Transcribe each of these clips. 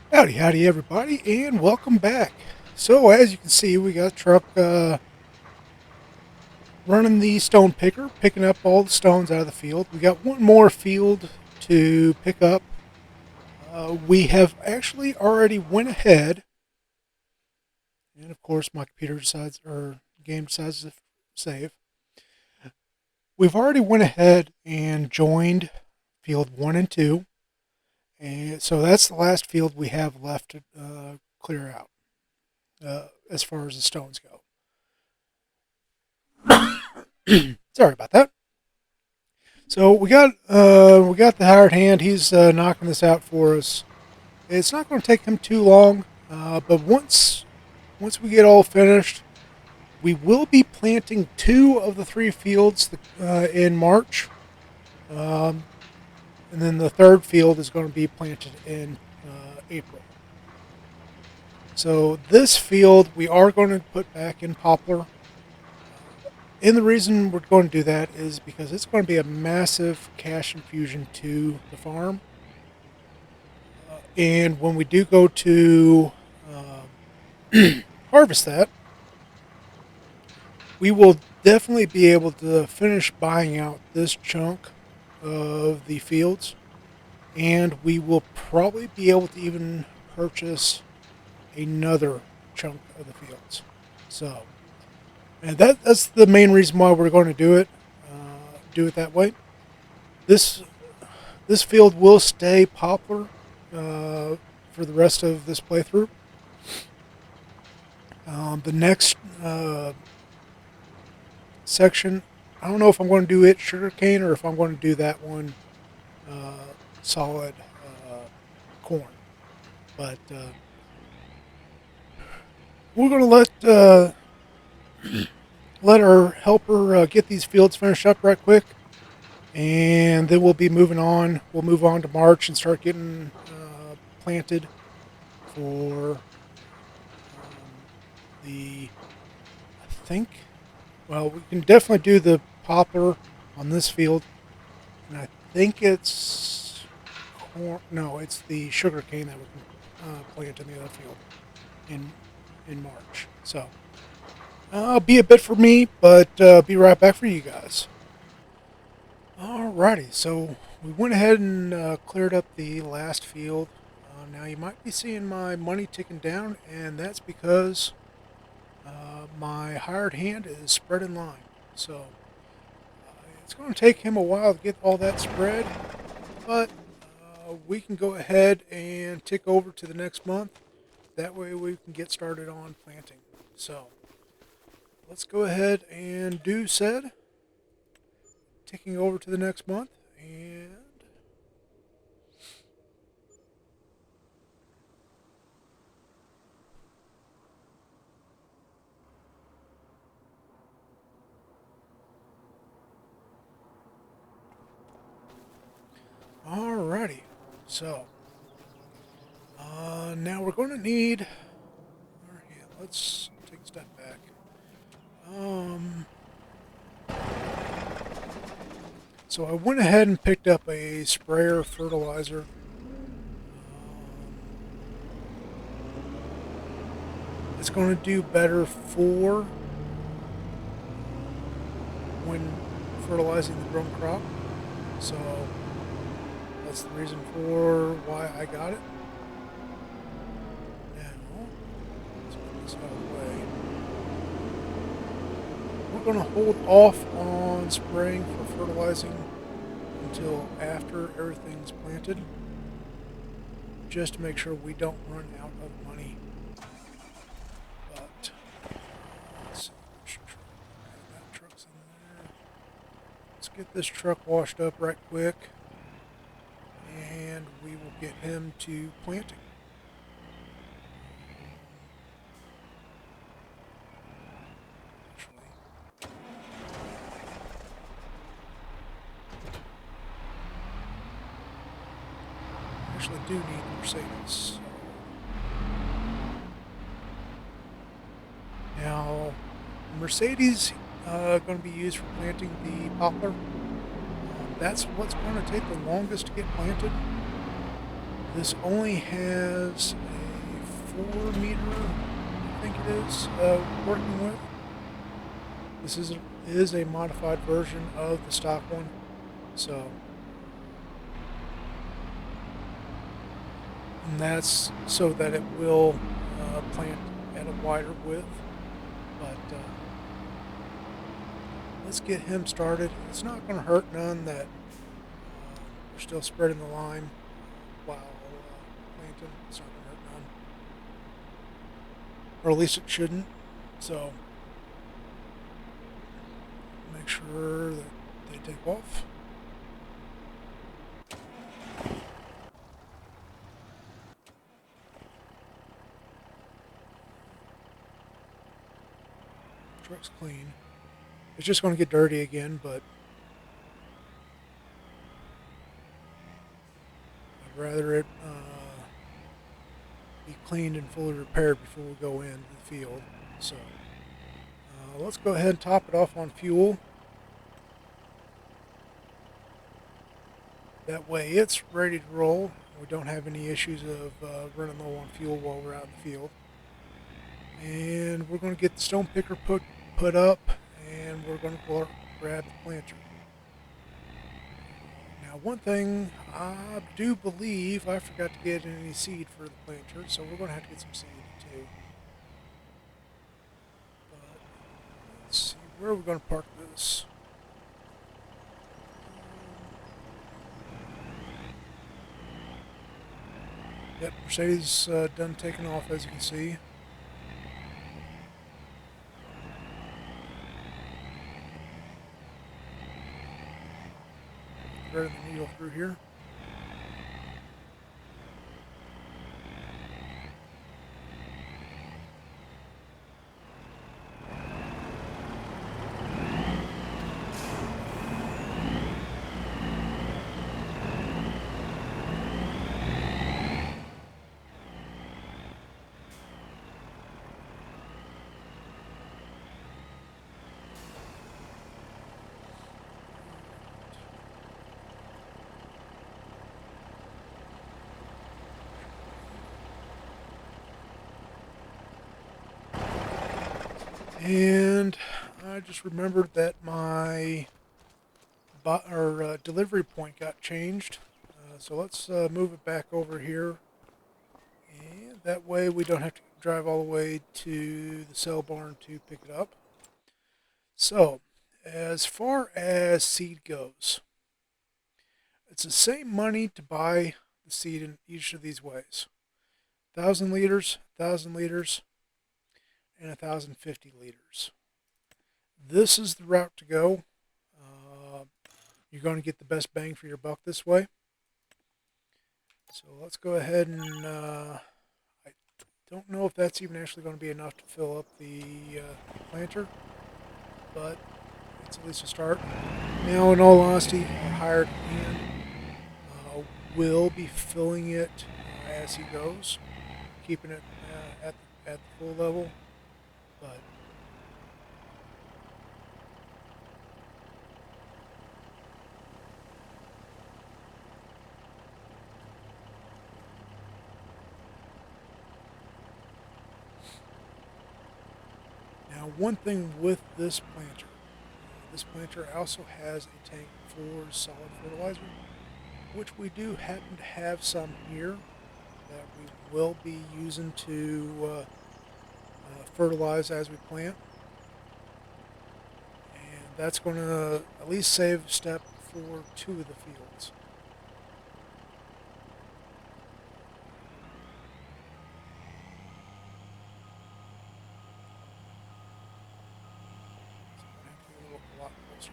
Howdy, howdy, everybody, and welcome back. So, as you can see, we got a truck running the stone picker, picking up all the stones out of the field. We got one more field to pick up. We have actually already went ahead, and of course, my computer decides, or game decides to save. We've already went ahead and joined field 1 and 2, and so that's the last field we have left to clear out as far as the stones go. Sorry about that. So we got the hired hand. He's knocking this out for us. It's not going to take him too long, but once we get all finished, we will be planting 2 of the 3 fields in March, um, and then the third field is going to be planted in April. So this field we are going to put back in poplar. And the reason we're going to do that is because it's going to be a massive cash infusion to the farm. And when we do go to harvest that, we will definitely be able to finish buying out this chunk of the fields. And we will probably be able to even purchase another chunk of the fields. So, and that's the main reason why we're going to do it that way. This this field will stay poplar for the rest of this playthrough. The next section, I don't know if I'm going to do it sugarcane or if I'm going to do that one uh, solid corn. But we're going to let our helper get these fields finished up right quick, and then we'll be moving on. We'll move on to March and start getting planted for the. I think. Well, we can definitely do the poplar on this field, and I think it's corn. No, it's the sugar cane that we can plant in the other field in March. So be a bit for me, but be right back for you guys. Alrighty, so we went ahead and cleared up the last field. Now you might be seeing my money ticking down, and that's because my hired hand is spread in line. So it's going to take him a while to get all that spread, but we can go ahead and tick over to the next month. That way we can get started on planting. So let's go ahead and do said. Ticking over to the next month, and alrighty. So now we're going to need. Yeah, let's take a step back. So I went ahead and picked up a sprayer fertilizer. It's going to do better for when fertilizing the grown crop. So that's the reason for why I got it. Now, let's put this out of the way. We're going to hold off on spraying for fertilizing until after everything's planted, just to make sure we don't run out of money. But let's see which truck. That truck's in there. Let's get this truck washed up right quick, and we will get him to planting. Actually do need a Mercedes. Now, Mercedes going to be used for planting the poplar. That's what's going to take the longest to get planted. This only has a 4 meter, I think it is, working with. This is a modified version of the stock one, so, and that's so that it will plant at a wider width. But let's get him started. It's not going to hurt none that we're still spreading the lime while planting. It's not going to hurt none, or at least it shouldn't. So make sure that they take off. Truck's clean. It's just going to get dirty again, but I'd rather it be cleaned and fully repaired before we go into the field. So let's go ahead and top it off on fuel. That way it's ready to roll. We don't have any issues of running low on fuel while we're out in the field. And we're going to get the stone picker put up, and we're going to grab the planter. Now, one thing, I do believe I forgot to get any seed for the planter, so we're going to have to get some seed too. But let's see, where are we going to park this? Yep, Mercedes done taking off, as you can see. Threading the needle through here. And I just remembered that my delivery point got changed. So let's move it back over here. And that way we don't have to drive all the way to the cell barn to pick it up. So, as far as seed goes, it's the same money to buy the seed in each of these ways. 1,000 liters, 1,000 liters, and 1,050 liters. This is the route to go. You're going to get the best bang for your buck this way. So let's go ahead and I don't know if that's even actually going to be enough to fill up the planter, but it's at least a start. Now, in all honesty, our hired hand will be filling it as he goes, keeping it at the full level, but now one thing with this planter also has a tank for solid fertilizer, which we do happen to have some here that we will be using to fertilize as we plant. And that's going to at least save a step for 2 of the fields. So I'm going to have to be a lot closer.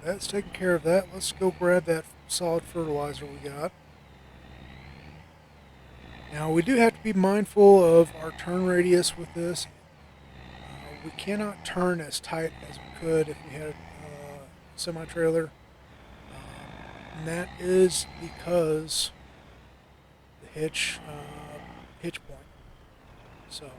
that's taking care of that. Let's go grab that solid fertilizer we got. Now we do have to be mindful of our turn radius with this. We cannot turn as tight as we could if we had a semi-trailer. And that is because the hitch point. So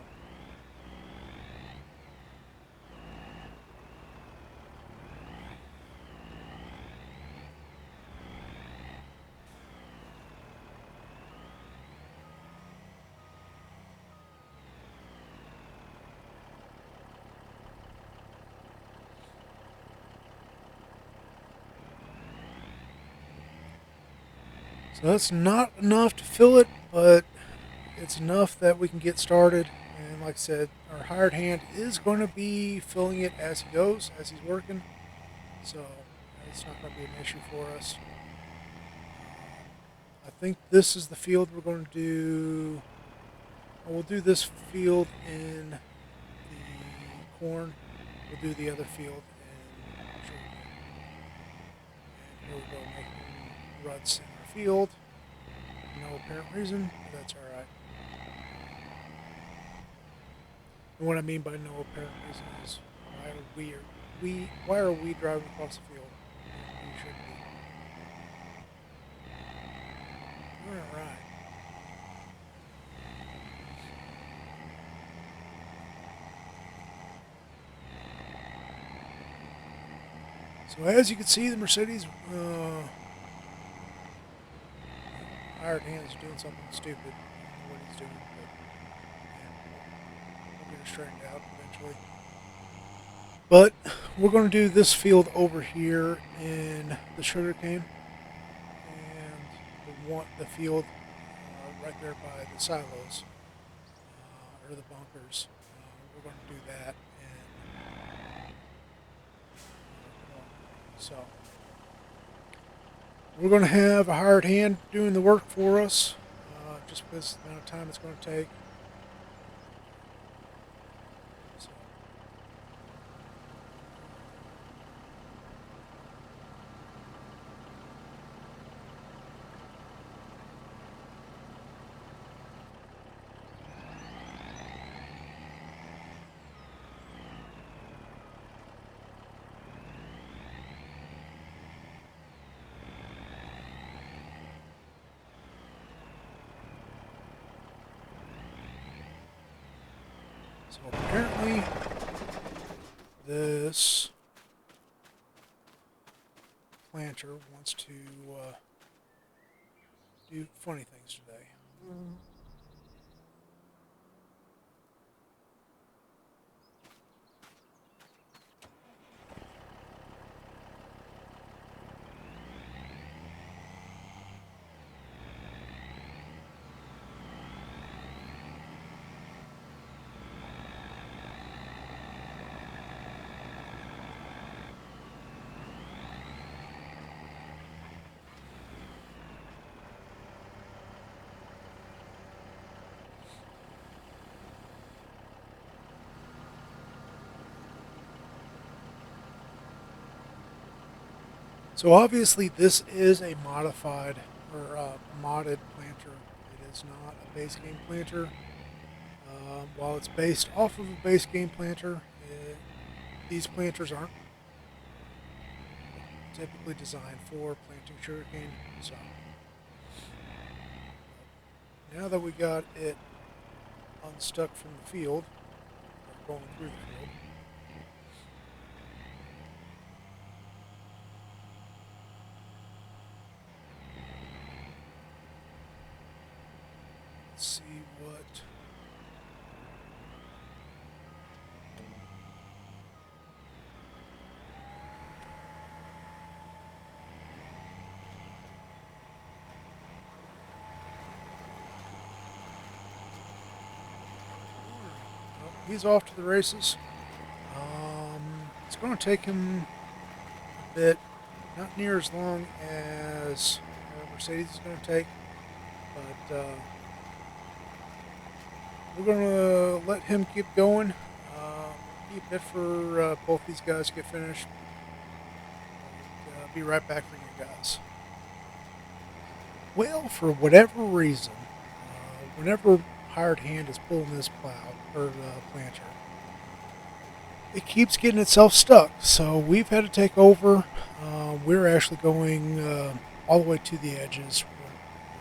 that's not enough to fill it, but it's enough that we can get started. And like I said, our hired hand is going to be filling it as he goes, as he's working. So it's not going to be an issue for us. I think this is the field we're going to do. We'll do this field in the corn. We'll do the other field in sugar. And here we go, making ruts in our field. No apparent reason, but that's alright. And what I mean by no apparent reason is why are we driving across the field? We should be. Alright. So as you can see, the Mercedes hired hand is doing something stupid. I don't know what he's doing, but yeah, we'll get it straightened out eventually. But we're going to do this field over here in the sugarcane, and the field right there by the silos or the bunkers. We're going to do that, and so we're going to have a hired hand doing the work for us, just because the amount of time it's going to take. So, so apparently this planter wants to do funny things today. So obviously this is a modified or modded planter. It is not a base game planter. While it's based off of a base game planter, these planters aren't typically designed for planting sugarcane. So now that we got it unstuck from the field, or going through the field, let's see what. He's off to the races. It's going to take him a bit, not near as long as Mercedes is going to take, but we're going to let him keep going. Be a bit for both these guys to get finished. be right back for you guys. Well, for whatever reason, whenever hired hand is pulling this plow or planter, it keeps getting itself stuck. So we've had to take over. We're actually going all the way to the edges.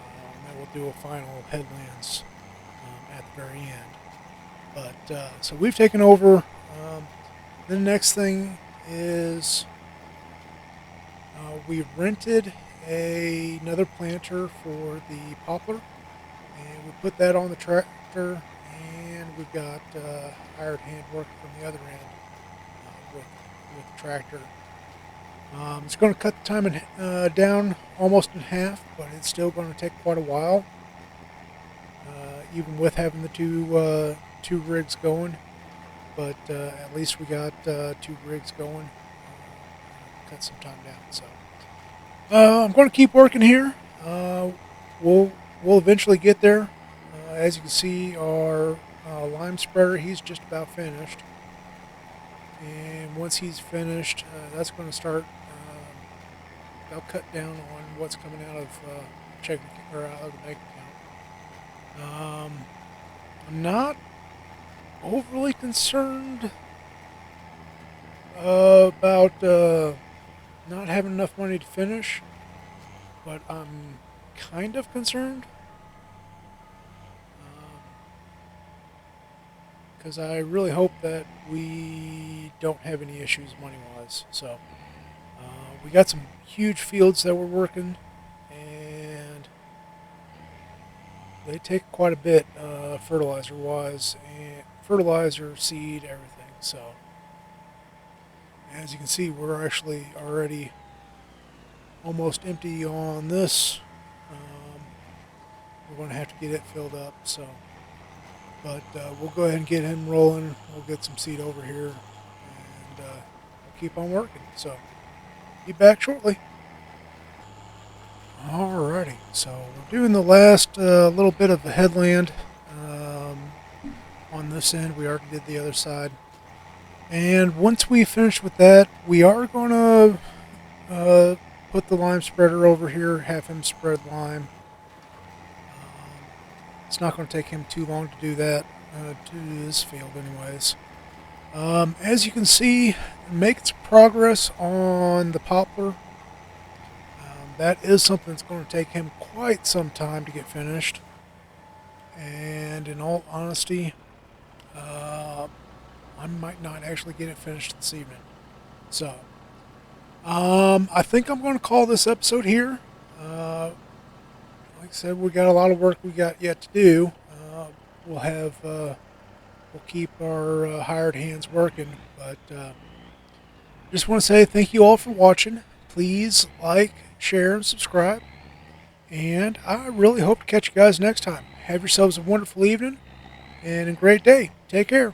And then we'll do a final headlands at the very end. But so we've taken over. The next thing is we rented another planter for the poplar, and we put that on the tractor, and we've got hired hand working from the other end with the tractor. It's going to cut the time down almost in half, but it's still going to take quite a while, even with having the two rigs going. But at least we got 2 rigs going. Cut some time down. So I'm going to keep working here. We'll eventually get there. As you can see, our lime spreader, he's just about finished. And once he's finished, that's going to start. They'll cut down on what's coming out of checking or out of the bank account. I'm not overly concerned about not having enough money to finish, but I'm kind of concerned because I really hope that we don't have any issues money-wise. So we got some huge fields that we're working, and they take quite a bit fertilizer-wise, and fertilizer, seed, everything. So as you can see, we're actually already almost empty on this. We're going to have to get it filled up. So, but we'll go ahead and get him rolling. We'll get some seed over here, and we'll keep on working. So, be back shortly. Alrighty, so we're doing the last little bit of the headland on this end. We already did the other side. And once we finish with that, we are going to put the lime spreader over here, have him spread lime. It's not going to take him too long to do that, to do this field anyways. As you can see, makes progress on the poplar. That is something that's going to take him quite some time to get finished. And in all honesty, I might not actually get it finished this evening. So, I think I'm going to call this episode here. Like I said, we got a lot of work we got yet to do. We'll keep our hired hands working. But just want to say thank you all for watching. Please like, share, and subscribe. And I really hope to catch you guys next time. Have yourselves a wonderful evening and a great day. Take care.